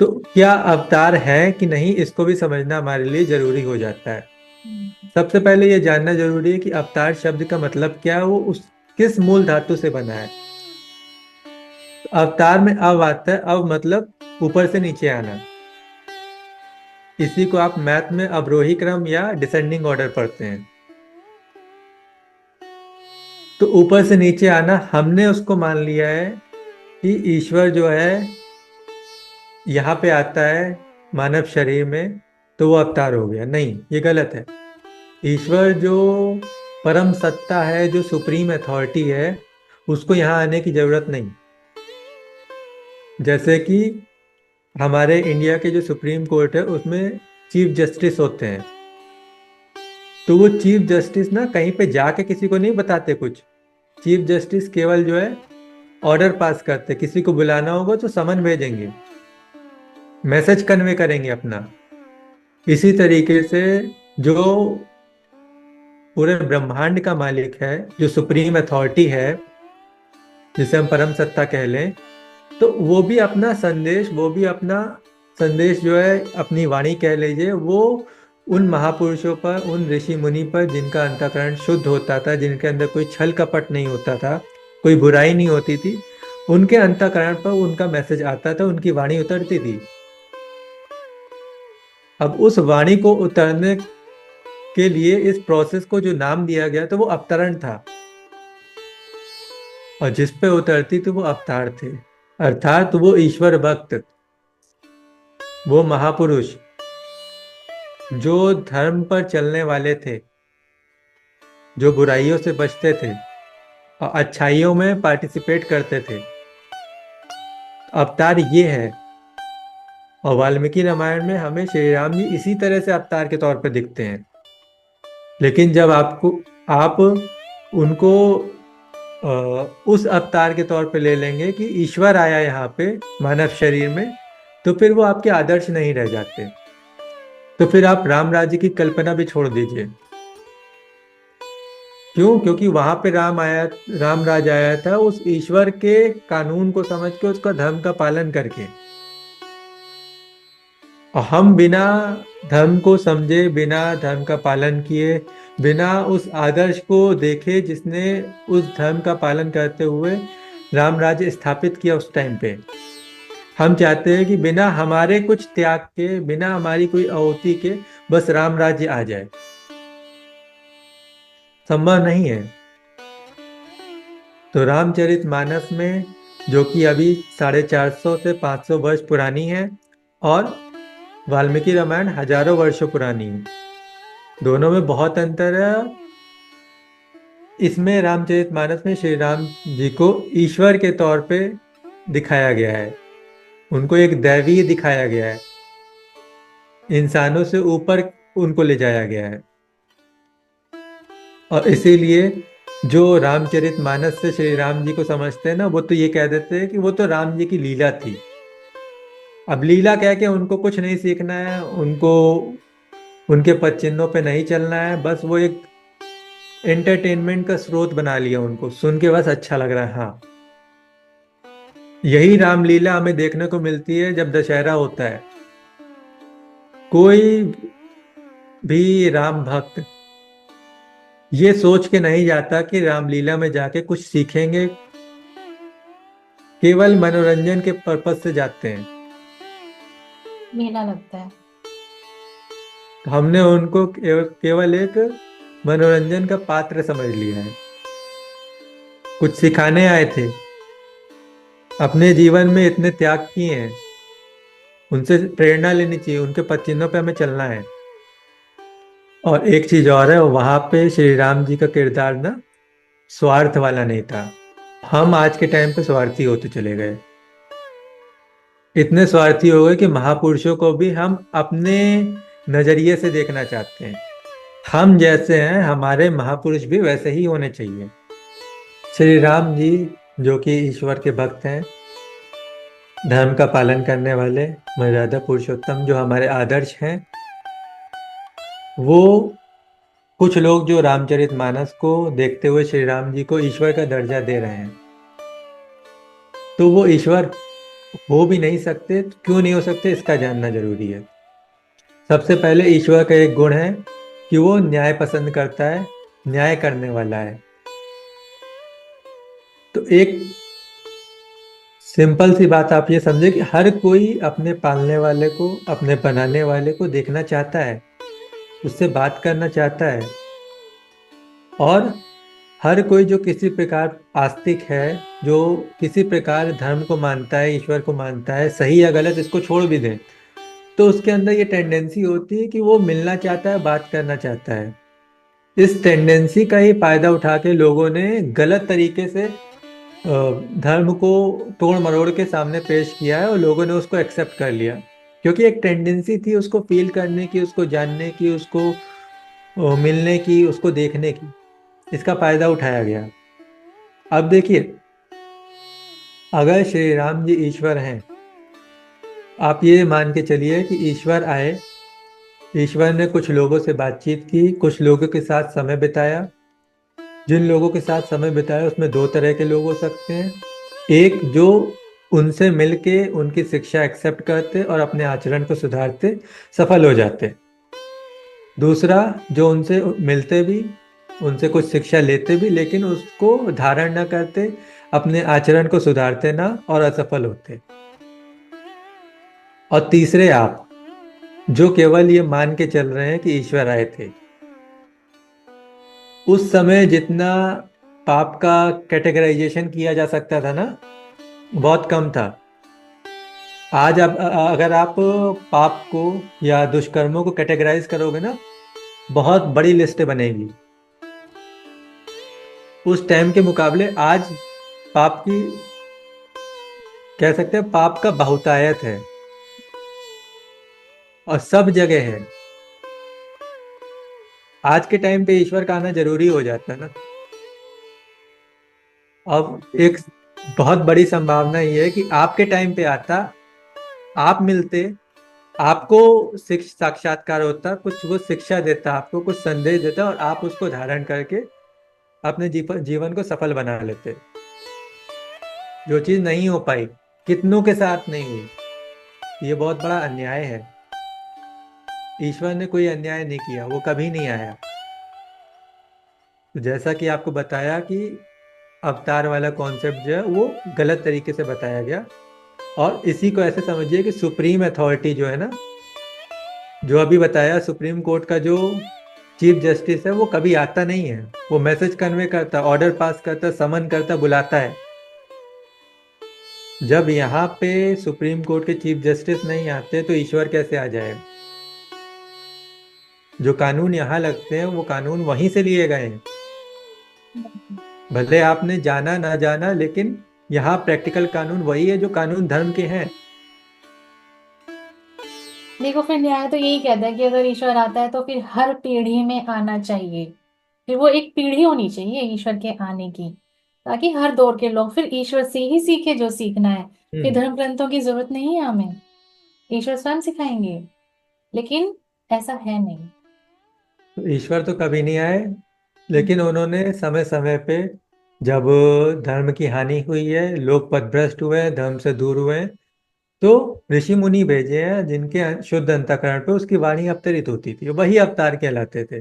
तो क्या अवतार है कि नहीं, इसको भी समझना हमारे लिए जरूरी हो जाता है। हम्म। सबसे पहले ये जानना जरूरी है कि अवतार शब्द का मतलब क्या है, वो उस किस मूल धातु से बना है। तो अवतार में अव आता है, अव मतलब ऊपर से नीचे आना। इसी को आप मैथ में अवरोही क्रम या डिसेंडिंग ऑर्डर पढ़ते हैं। तो ऊपर से नीचे आना, हमने उसको मान लिया है कि ईश्वर जो है यहाँ पे आता है मानव शरीर में, तो वो अवतार हो गया। नहीं, ये गलत है। ईश्वर जो परम सत्ता है, जो सुप्रीम अथॉरिटी है, उसको यहाँ आने की जरूरत नहीं। जैसे कि हमारे इंडिया के जो सुप्रीम कोर्ट है उसमें चीफ जस्टिस होते हैं, तो वो चीफ जस्टिस ना कहीं पे जाके किसी को नहीं बताते कुछ। चीफ जस्टिस केवल जो है ऑर्डर पास करते, किसी को बुलाना होगा तो समन भेजेंगे, मैसेज कन्वे करेंगे अपना। इसी तरीके से जो पूरे ब्रह्मांड का मालिक है, जो सुप्रीम अथॉरिटी है, जिसे हम परम सत्ता कह लें, तो वो भी अपना संदेश जो है, अपनी वाणी कह लीजिए, वो उन महापुरुषों पर, उन ऋषि मुनि पर जिनका अंतःकरण शुद्ध होता था, जिनके अंदर कोई छल कपट नहीं होता था, कोई बुराई नहीं होती थी, उनके अंतःकरण पर उनका मैसेज आता था, उनकी वाणी उतरती थी। अब उस वाणी को उतरने के लिए इस प्रोसेस को जो नाम दिया गया तो वो अवतरण था। और जिस पे उतरती थी वो अवतार थे, अर्थात वो ईश्वर भक्त, वो महापुरुष जो धर्म पर चलने वाले थे, जो बुराइयों से बचते थे और अच्छाइयों में पार्टिसिपेट करते थे। अवतार ये है। और वाल्मीकि रामायण में हमें श्री राम जी इसी तरह से अवतार के तौर पर दिखते हैं। लेकिन जब आप उनको उस अवतार के तौर पे ले लेंगे कि ईश्वर आया यहाँ पे मानव शरीर में, तो फिर वो आपके आदर्श नहीं रह जाते। तो फिर आप राम राज्य की कल्पना भी छोड़ दीजिए। क्यों? क्योंकि वहां पे राम राज आया था उस ईश्वर के कानून को समझ के, उसका धर्म का पालन करके। और हम बिना धर्म को समझे, बिना धर्म का पालन किए, बिना उस आदर्श को देखे जिसने उस धर्म का पालन करते हुए राम राज्य स्थापित किया उस टाइम पे, हम चाहते हैं कि बिना हमारे कुछ त्याग के, बिना हमारी कोई आहुति के बस राम राज्य आ जाए। संभव नहीं है। तो रामचरितमानस में, जो कि अभी 450 से 500 वर्ष पुरानी है, और वाल्मीकि रामायण हजारों वर्षों पुरानी है, दोनों में बहुत अंतर है। इसमें रामचरितमानस में श्री राम जी को ईश्वर के तौर पे दिखाया गया है, उनको एक दैवीय दिखाया गया है, इंसानों से ऊपर उनको ले जाया गया है। और इसीलिए जो रामचरितमानस से श्री राम जी को समझते हैं ना, वो तो ये कह देते हैं कि वो तो राम जी की लीला थी। अब लीला कह के उनको कुछ नहीं सीखना है, उनको उनके पद चिन्हों पे नहीं चलना है, बस वो एक एंटरटेनमेंट का स्रोत बना लिया, उनको सुन के बस अच्छा लग रहा है। हाँ, यही रामलीला हमें देखने को मिलती है जब दशहरा होता है। कोई भी राम भक्त ये सोच के नहीं जाता कि रामलीला में जाके कुछ सीखेंगे, केवल मनोरंजन के पर्पज से जाते हैं। मेला लगता है। तो हमने उनको केवल एक मनोरंजन का पात्र समझ लिया है। कुछ सिखाने आए थे, अपने जीवन में इतने त्याग किए हैं, उनसे प्रेरणा लेनी चाहिए, उनके पद चिन्हों पे हमें चलना है। और एक चीज और है, वहां पे श्री राम जी का किरदार ना स्वार्थ वाला नहीं था। हम आज के टाइम पे स्वार्थी होते चले गए, इतने स्वार्थी हो गए कि महापुरुषों को भी हम अपने नजरिए से देखना चाहते हैं। हम जैसे हैं, हमारे महापुरुष भी वैसे ही होने चाहिए। श्री राम जी जो कि ईश्वर के भक्त हैं, धर्म का पालन करने वाले, मर्यादा पुरुषोत्तम जो हमारे आदर्श हैं, वो कुछ लोग जो रामचरितमानस को देखते हुए श्री राम जी को ईश्वर का दर्जा दे रहे हैं, तो वो ईश्वर हो भी नहीं सकते, तो क्यों नहीं हो सकते इसका जानना जरूरी है। सबसे पहले ईश्वर का एक गुण है कि वो न्याय पसंद करता है, न्याय करने वाला है। तो एक सिंपल सी बात आप ये समझे कि हर कोई अपने पालने वाले को, अपने बनाने वाले को देखना चाहता है, उससे बात करना चाहता है। और हर कोई जो किसी प्रकार आस्तिक है, जो किसी प्रकार धर्म को मानता है, ईश्वर को मानता है, सही या गलत इसको छोड़ भी दे, तो उसके अंदर ये टेंडेंसी होती है कि वो मिलना चाहता है, बात करना चाहता है। इस टेंडेंसी का ही फायदा उठा के लोगों ने गलत तरीके से धर्म को तोड़ मरोड़ के सामने पेश किया है, और लोगों ने उसको एक्सेप्ट कर लिया। क्योंकि एक टेंडेंसी थी उसको फील करने की, उसको जानने की, उसको मिलने की, उसको देखने की। इसका फायदा उठाया गया। अब देखिए, अगर श्री राम जी ईश्वर हैं, आप ये मान के चलिए कि ईश्वर आए, ईश्वर ने कुछ लोगों से बातचीत की, कुछ लोगों के साथ समय बिताया। जिन लोगों के साथ समय बिताया उसमें दो तरह के लोग हो सकते हैं। एक जो उनसे मिलके उनकी शिक्षा एक्सेप्ट करते और अपने आचरण को सुधारते, सफल हो जाते। दूसरा जो उनसे मिलते भी, उनसे कुछ शिक्षा लेते भी, लेकिन उसको धारण न करते, अपने आचरण को सुधारते ना, और असफल होते। और तीसरे आप, जो केवल ये मान के चल रहे हैं कि ईश्वर आए थे। उस समय जितना पाप का कैटेगराइजेशन किया जा सकता था ना, बहुत कम था। आज आप अगर आप पाप को या दुष्कर्मों को कैटेगराइज करोगे ना, बहुत बड़ी लिस्ट बनेगी। उस टाइम के मुकाबले आज पाप की, कह सकते हैं पाप का बहुतायत है, और सब जगह है। आज के टाइम पे ईश्वर का आना जरूरी हो जाता है ना। अब एक बहुत बड़ी संभावना ये है कि आपके टाइम पे आता, आप मिलते, आपको साक्षात्कार होता, कुछ वो शिक्षा देता, आपको कुछ संदेश देता, और आप उसको धारण करके अपने जीवन को सफल बना लेते। जो चीज नहीं हो पाई, कितनों के साथ नहीं हुई, ये बहुत बड़ा अन्याय है। ईश्वर ने कोई अन्याय नहीं किया, वो कभी नहीं आया। तो जैसा कि आपको बताया कि अवतार वाला कॉन्सेप्ट जो है वो गलत तरीके से बताया गया। और इसी को ऐसे समझिए कि सुप्रीम अथॉरिटी जो है ना, जो अभी बताया, सुप्रीम कोर्ट का जो चीफ जस्टिस है वो कभी आता नहीं है। वो मैसेज कन्वे करता, ऑर्डर पास करता, समन करता, बुलाता है। जब यहाँ पे सुप्रीम कोर्ट के चीफ जस्टिस नहीं आते तो ईश्वर कैसे आ जाएगा? जो कानून यहाँ लगते हैं वो कानून वहीं से लिए गए हैं। भले आपने जाना ना जाना, लेकिन यहाँ प्रैक्टिकल कानून वही है जो कानून धर्म के हैं। देखो, फिर न्याय तो यही कहता है कि अगर ईश्वर आता है तो फिर हर पीढ़ी में आना चाहिए। फिर वो एक पीढ़ी होनी चाहिए ईश्वर के आने की, ताकि हर दौर के लोग फिर ईश्वर से ही सीखे जो सीखना है। फिर हम्म। धर्म ग्रंथों की जरूरत नहीं है हमें, ईश्वर स्वयं सिखाएंगे। लेकिन ऐसा है नहीं। तो ईश्वर तो कभी नहीं आए, लेकिन हम्म। उन्होंने समय समय पे, जब धर्म की हानि हुई है, लोग पथभ्रष्ट हुए हैं, धर्म से दूर हुए हैं, तो ऋषि मुनि भेजे हैं जिनके शुद्ध अंतःकरण पे उसकी वाणी अवतरित होती थी, वही अवतार कहलाते थे।